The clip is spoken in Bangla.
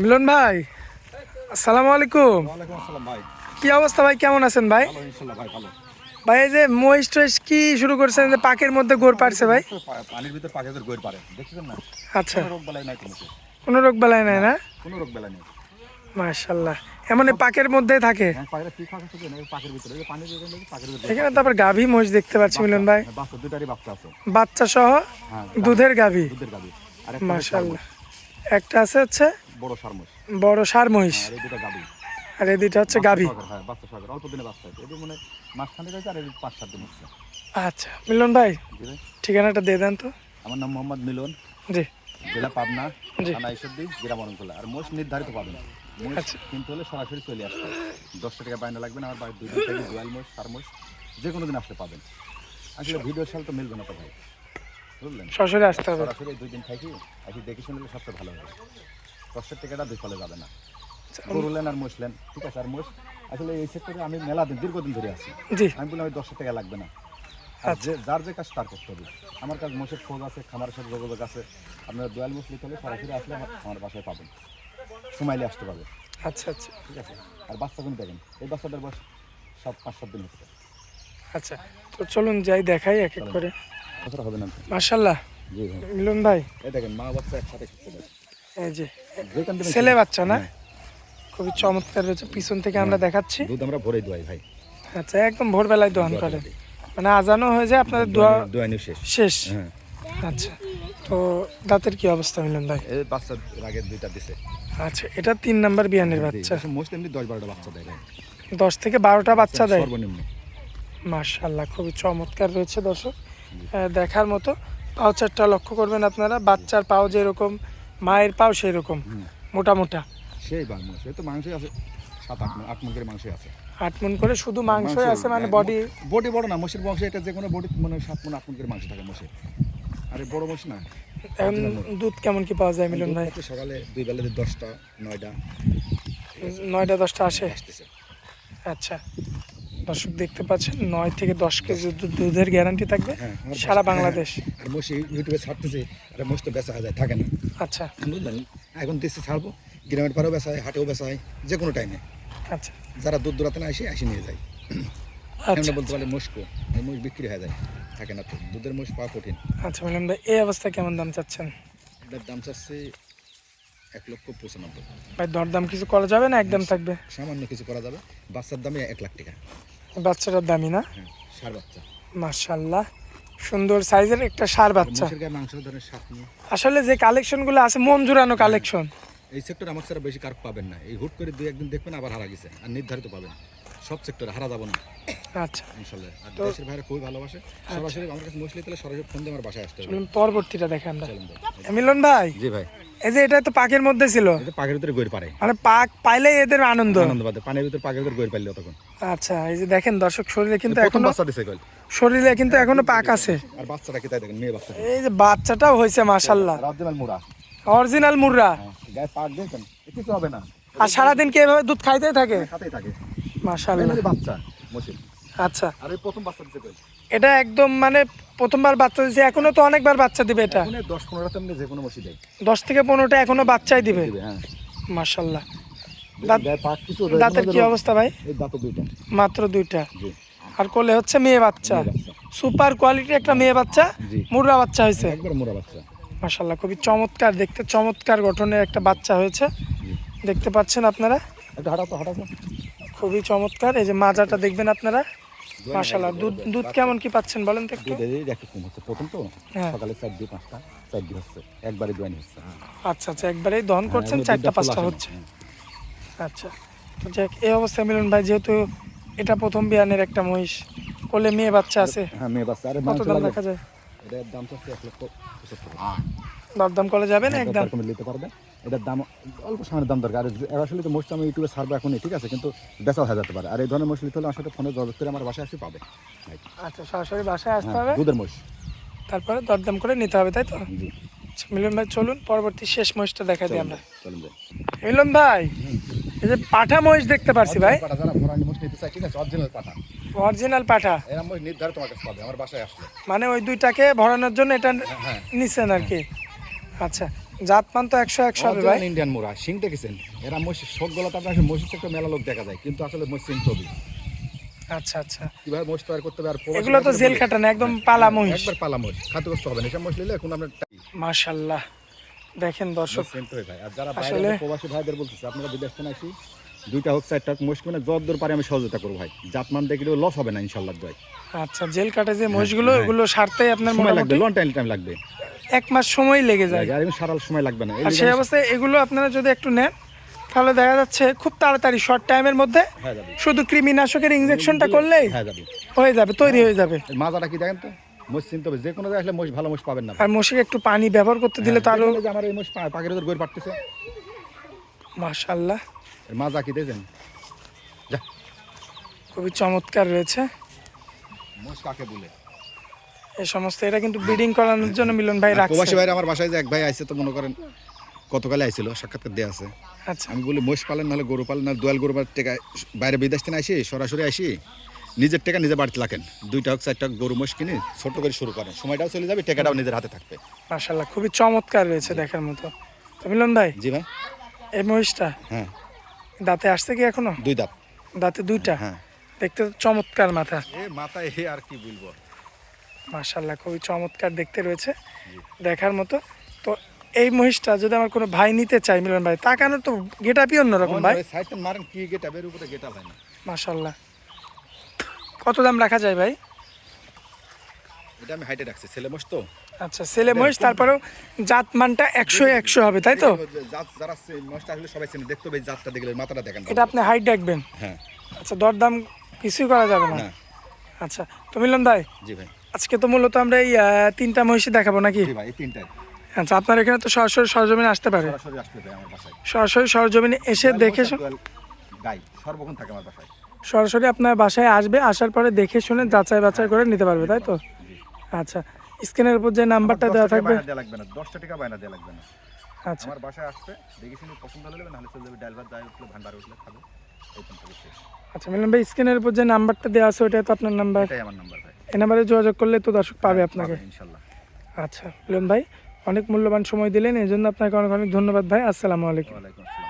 মিলন ভাই, আসসালামু আলাইকুম। ওয়ালাইকুম আসসালাম ভাই। কি অবস্থা ভাই, কেমন আছেন ভাই? ভালো ইনশাআল্লাহ ভাই, ভালো। ভাই এই যে মহিষ টহিষ কি শুরু করছেন যে পাকের মধ্যে গোড় পারছে ভাই? পানির ভিতর পাখিদের গোর পারে দেখছেন না? আচ্ছা, কোনো রোগ বালাই নাই কোনো। কোনো রোগ বালাই নাই না? কোনো রোগ বালাই নেই। মাশাআল্লাহ, এমন এই পাকের মধ্যেই থাকে। হ্যাঁ, পাখিরা কি খাওয়া থাকে না পাখির ভিতরে, এই যে পানির ভিতরে পাখির ভিতরে। এখানে তো আবার গাভী মহিষ দেখতে পাচ্ছি মিলন ভাই, বাচ্চা দুটারই বাচ্চা আছে। বাচ্চা সহ হ্যাঁ, দুধের গাভী। দুধের গাবি। আর একটা মাশাআল্লাহ, একটা আছে হচ্ছে বড় সারমস। বড় ষাঁড় মহিষ, আর এই দুটো গাবি। আর এই দুইটা হচ্ছে গাভী। হ্যাঁ, বাচ্চা সাগর অল্প দিনে বাচ্চা আছে। এদের মানে মাঝখানে রয়েছে আর এই 5-7 দিন হচ্ছে। আচ্ছা মিলন ভাই, জি ভাই। ঠিকানাটা দিয়ে দেন তো। আমার নাম মোহাম্মদ মিলন, জি জেলা পাবনা, জি। থানা ঈশ্বরদী, গ্রাম অরণখোলা। আর মোষ নির্ধারিত পাবেন। মোষ আচ্ছা। কিনতে হলে সরাসরি চলে আসতে হবে। 10 টাকা বাইনা লাগবে না। আমার বাড়ির 2 দিন থেকে দোয়াল মোষ, সার মোষ যে কোনো দিন আসতে পাবেন। আসলে ভিডিওর সাল তো মিলবে না তো ভাই, বুঝলেন? সরাসরি আসতে হবে। সরাসরি 2 দিন থাকি আসি দেখে শুনলে সবচেয়ে ভালো হবে। 10 টাকাটা বিফলে যাবে না। গরুলেন আর মোষলেন, ঠিক আছে। আর মোষ আসলে এই সেক্টরে আমি মেলা দিন দীর্ঘদিন ধরে আছি। জি আমি বললাম ওই 10 টাকা লাগবে না। আর যে যার যে কাজ তার করতে হবে। আমার কাছে মোষের খোঁজ আছে, খামারের সাথে যোগাযোগ আছে। আপনার দোয়াল মোষ নিতে হলে সরাসরি আসলে আমার বাসায় পাবেন, সময়লে আসতে পারবে, আচ্ছা আচ্ছা ঠিক আছে। আর বাচ্চাগুলো দেখেন, এই বাচ্চাটার বয়স 7-5 দিন হচ্ছে। আচ্ছা, তো চলুন যাই দেখাই এক এক করে। কথাটা হবে না? মাশাআল্লাহ জি ভাই। মিলন ভাই, এই দেখেন মা বাচ্চা একসাথে খাচ্ছে। এই যে যেখান থেকে ছেলে বাচ্চা না, হ্যাঁ। খুবই চমৎকার রয়েছে। পিছন থেকে আমরা দেখাচ্ছি। দুধ আমরা ভরে দোয়াই ভাই। আচ্ছা, একদম ভোরবেলায় দহন করে, মানে আজানও হয়ে যায় আপনাদের দোয়া দোয়ানি শেষ। শেষ। হ্যাঁ। আচ্ছা, তো দাঁতের কি অবস্থা মিলন ভাই? এই বাচ্চা আগে দুইটা দিছে। আচ্ছা, এটা 3 নাম্বার বিয়ানের বাচ্চা। মোস্ট এমনি 10-12টা বাচ্চা দেয় ভাই। 10 থেকে 12টা বাচ্চা দেয়। সর্বনিম্ন। মাশাআল্লাহ, খুবই চমৎকার রয়েছে দর্শক, দেখার মতো। পাও চারটা লক্ষ্য করবেন আপনারা, বাচ্চার পাও যেরকম মায়ের পাও সেই রকম মোটা মোটা। সেই বা মাংস, এই তো মাংসই আছে 7-8 মণ করে মাংসই আছে। 8 মণ করে শুধু মাংসই আছে, মানে বডি বডি বড় না মোষের বংশ, এটা যে কোনো বডি মানে 7-8 মণ করে মাংস থাকে মোষের। আরে বড় মোষ না। এখন দুধ কেমন কি পাওয়া যায় মিলন ভাই? সকালে 2 বেলাতে 10টা 9টা 9টা 10টা আসে। আসতেছে। আচ্ছা, দর্শক দেখতে পাচ্ছেন 9 থেকে 10 কেজি দুধের গ্যারান্টি থাকবে হ্যাঁ, সারা বাংলাদেশ। আর মোষ ইউটিউবে ছাড়তেছে, আর মোষ তো বেচা যায় থাকে না, আচ্ছা বুঝলেন? এখন দেশে ছাড়বো, গ্রামের পাড়েও বেচা হয়, হাটেও বেচা হয়, যে কোনো টাইমে আচ্ছা যারা দুধ দূরাতে না আসে নিয়ে যায়। আচ্ছা আমরা বলতে পারলে মোষ এই মোষ বিক্রি হয়ে যায়, থাকে না তো, দুধের মোষ পাওয়া কঠিন। আচ্ছা মিলন ভাই, এই অবস্থায় কেমন দাম চাচ্ছেন? এটার দাম চাচ্ছে 1,95,000। ভাই দরদাম কিছু করা যাবে না, একদম থাকবে? সামান্য কিছু করা যাবে। বাচ্চার দামে 1,00,000 টাকা। বাচ্চাটার দামই না? হ্যাঁ, ষাঁড় বাচ্চা। মাশাআল্লাহ, সুন্দর সাইজের একটা ষাঁড় বাচ্চা। মোষের গায়ে মাংস ধরেন 7 নিয়ে। আসলে যে কালেকশনগুলো আছে মন জুড়ানো কালেকশন। এই সেক্টর আমার ছাড়া বেশি কার পাবেন না। এই হুট করে 2-1 দিন দেখবেন আবার হারা গেছে, আর নির্ধারিত পাবেন। সব সেক্টরে হারা যাব না আচ্ছা, ইনশাল্লাহ। আর দেশের বাইরে খুবই ভালোবাসে। সরাসরি আমার কাছে মছলি তাহলে সরাসরি ফোন দিয়ে আমার বাসায় আসতে হবে। চলুন পরবর্তীটা দেখে আমরা। চলুন ভাই। মিলন ভাই, জি ভাই। এই যে এটা তো পাকের মধ্যে ছিল, এটা পাকের ভিতরে গইর পারে, মানে পাক পাইলেই এদের আনন্দ। আনন্দ পাবে। পানির ভিতরে পাকের ভিতরে গইর পাইলে তখন। আচ্ছা, এই যে দেখেন দর্শক, শরীরে কিন্তু প্রথম এখনো বাচ্চা দিছে কল। শরীরে কিন্তু এখনো পাক আছে। আর বাচ্চাটা কি তাই দেখেন, মেয়ে বাচ্চা। এই যে বাচ্চাটাও হয়েছে মাশাআল্লাহ, রাজনাল মুড়া। অরিজিনাল মুর্রা। গায়ে পাক দেখেন, কিছু হবে না। আর সারাদিন কি এভাবে দুধ খাইতেই থাকে? খাতেই থাকে। মাশাআল্লাহ। এই বাচ্চা মশিল। আচ্ছা, আর এই প্রথম বাচ্চা দিছে কল। এটা একদম মানে প্রথমবার বাচ্চা দিচ্ছে, এখনো তো অনেকবার বাচ্চা দিবে এটা। মানে 10-15টা তেমনি যে কোনো মশি দেয়। 10 থেকে 15টা এখনো বাচ্চাই দিবে। হ্যাঁ। মাশাআল্লাহ। গায়ে পাক কিছু দাঁতের কি অবস্থা ভাই? এই দাঁত দুইটা। মাত্র 2টা। জি। আর কোলে হচ্ছে মেয়ে বাচ্চা, মেয়ে বাচ্চা। সুপার কোয়ালিটির একটা মেয়ে বাচ্চা, জি। মুর্রা বাচ্চা হয়েছে। একবার মোড়া বাচ্চা। মাশাআল্লাহ, খুবই চমৎকার দেখতে, চমৎকার গঠনের একটা বাচ্চা হয়েছে, দেখতে পাচ্ছেন আপনারা। একটু হাঁটাও তো। খুবই চমৎকার। এই যে মাজাটা দেখবেন আপনারা। মাশাআল্লাহ, দুধ কেমন কি পাচ্ছেন বলেন তো একটু? দুধের একটু কম হচ্ছে প্রথম তো। হ্যাঁ। সকালে 4-5টা 4 হচ্ছে, একবারে দোয়ানি হচ্ছে। আচ্ছা আচ্ছা, একবারেই দহন করছেন, 4টা-5টা হচ্ছে। আচ্ছা, তো যাক, এই অবস্থায় মিলন ভাই, যেহেতু এটা প্রথম বিয়ানের একটা মহিষ, কোলে মেয়ে বাচ্চা আছে, হ্যাঁ, মেয়ে বাচ্চা। আরে কত মাংস দাম লাগে। রাখা যায়? এটার দাম হচ্ছে 1,75,000। দরদাম করা যাবে না একদম? একদম নিতে পারবে। এটার দাম অল্প সময়ের দাম দরকার। আর আসলে তো মোস্ট আমি ইউটিউবে ছাড়বো এখনই, ঠিক আছে, কিন্তু বেচা হয়ে যেতে পারে। আর এই ধরনের মোষ নিতে হলে আমার সাথে ফোনে যোগাযোগ করে আমার বাসায় আসতে পাবে। আচ্ছা, সরাসরি বাসায় আসতে হ্যাঁ, হবে, দুধের মোষ। তারপরে দরদাম করে নিতে হবে, তাই তো? জি। আচ্ছা, মিলন ভাই চলুন পরবর্তী শেষ মহিষটা দেখা দিই আমরা। চলুন ভাই। মিলন ভাই, এই যে পাঠা মহিষ দেখতে পারছি ভাই, পাটা যারা ভরানি মোষ নিতে চায়, ঠিক আছে, অরিজিনাল পাটা। অরিজিনাল পাঠা, এরা মোষ নির্ধারিত তোমার কাছে পাবে আমার বাসায় আসলে। মানে ওই দুইটাকে ভরানোর জন্য এটা হ্যাঁ। নিচ্ছেন আর কি। আচ্ছা, জাতমান তো 100 হবে ভাই। ইন্ডিয়ান মোরা সিং দেখেছেন, এরা মহিষ সবগুলোতে আপনার মহিষের একটা মেলা লোক দেখা যায়, কিন্তু আসলে মহিষ চিনতে হবে আচ্ছা আচ্ছা, কিভাবে মহিষ তৈরি করতে হবে। আর প্রবাসী এগুলো তো ভাইদের জেল বলি, কাটা না, একদম পালা মহিষ। একবার পালা মহিষ, খাদ্যগ্রস্ত হবে না এসব মহিষ নিলে এখন আপনার মাশাআল্লাহ, দেখেন দর্শক চিনতে হয় ভাই। আর যারা আসলে- বাইরে প্রবাসী ভাইদের বলতেছে আপনারা বিদেশ থেকে আসি 2টা হোক 4টা মহিষ কিনে যতদূর পারে আমি সহযোগিতা করবো ভাই, জাতমান দেখলেও লস হবে না ইনশাল্লাহ ভাই। আচ্ছা, জেল কাটা যে মহিষগুলো হ্যাঁ। ওগুলো সারতেই আপনার সময় লাগবে, মোটামুটি লং টাইম লাগবে, 1 মাস সময় লেগে যায়। আর এমনি সারাল সময় লাগবে না। আর সেই অবস্থায় এগুলো আপনারা যদি একটু নেন তাহলে দেখা যাচ্ছে খুব তাড়াতাড়ি শর্ট টাইমের মধ্যে হয়ে যাবে, শুধু কৃমিনাশকের ইনজেকশনটা করলেই হয়ে যাবে। হয়ে যাবে, তৈরি হয়ে যাবে। এর মাজাটা কি দেখেন তো, মহিষ চিনতে হবে, যে কোনো জায়গায় আসলে মহিষ ভালো মহিষ পাবেন না। আর মশিকে একটু পানি ব্যবহার করতে দিলে তো আরো। দেখবেন যে আমার এই মহিষ পাখির ওদের গড় পারতেছে, মাশাআল্লাহ, এর মাজা কি দেখেন, যা খুবই চমৎকার রয়েছে মহিষ কাকে বলে। এই সমস্ত। এটা কিন্তু ব্রিডিং করানোর জন্য মিলন ভাই রাখছে। প্রবাসী ভাইরা আমার বাসায় যে এক ভাই আইছে, তো মনে করেন গতকালে আইছিল, সাক্ষাৎকার দেওয়া আছে। আচ্ছা আমি বলি মহিষ পালেন নাহলে গরু পালেন, না দোয়াল গরু টেকা বাইরে বিদেশ থেকে আসি, সরাসরি আসি নিজের টেকা নিজে বাড়িতে লাগেন, 2টা হোক 4টা গরু মহিষ কিনে ছোট করে শুরু করেন, সময়টাও চলে যাবে, টেকাটাও নিজের হাতে থাকবে। মাশাআল্লাহ, খুবই চমৎকার রয়েছে দেখার মতো। তো মিলন ভাই, জি ভাই, এই মহিষটা হ্যাঁ দাঁতে আসছে কি এখনো? 2 দাঁত, দাঁতে 2টা, হ্যাঁ। দেখতে তো চমৎকার মাথা। এ মাথায় হে আর কি বলবো। মাশাআল্লাহ, খুবই চমৎকার দেখতে রয়েছে, দেখার মতো। তো এই মহিষটা যদি আমার কোনো ভাই নিতে চাই মিলন ভাই, তাকানোর তো গেটআপই অন্যরকম ভাই। সাইডটা মারেন কি গেটা বের উপরে গেটা হয় না। মাশাআল্লাহ, কত দাম রাখা যায় ভাই? এটা আমি হাইটে রাখছি, ছেলে মহিষ তো। আচ্ছা, ছেলে মহিষ, তারপরেও জাতমানটা 100 হবে তাই তো? জাত যারা মহিষটা আসলে সবাই চেনে, দেখতে হবে জাতটা দেখলে মাথাটা দেখেন। এটা আপনি হাইট রাখবেন? হ্যাঁ। আচ্ছা, দরদাম কিছুই করা যাবে না? না। আচ্ছা, তো মিলন ভাই, জি ভাই, আজকে তো মূলত আমরা এই 3টা মহিষই দেখাবো নাকি? জি ভাই, এই 3টাই আচ্ছা, আপনার এখানে তো সরাসরি সরজমিনে আসতে পারে, সরাসরি আসলে ভাই আমার বাসায়। সরাসরি সরজমিনে এসে দেখে গাই সর্বক্ষণ থাকে আমার বাসায়। সরাসরি আপনার বাসায় আসবে, আসার পরে দেখে শুনে যাচাই বাছাই করে নিতে পারবে তাই তো? জি। আচ্ছা, স্ক্রিনের উপর যে নাম্বারটা দেওয়া থাকবে। দেওয়া লাগবে না, 10টা টাকা বায়না দেওয়া লাগবে না। আচ্ছা আমার বাসায় আসবে, দেখে শুনে পছন্দ হলে নাহলে চলে যাবে, ডাল ভাত যাই উঠলে ভান্ডার উঠলে খাবো, এই পর্যন্ত শেষ। আচ্ছা মিলন ভাই, স্ক্রিনের উপর যে নাম্বারটা দেওয়া আছে ওটা তো আপনার নাম্বার? এটাই আমার নাম্বার ভাই, এই নাম্বারে যোগাযোগ করলে তো দর্শক পাবে আপনাকে। ইনশাল্লাহ। আচ্ছা মিলন ভাই, অনেক মূল্যবান সময় দিলেন, এই জন্য আপনাকে অনেক অনেক ধন্যবাদ ভাই। আসসালামু আলাইকুম। ওয়ালাইকুম আসসালাম।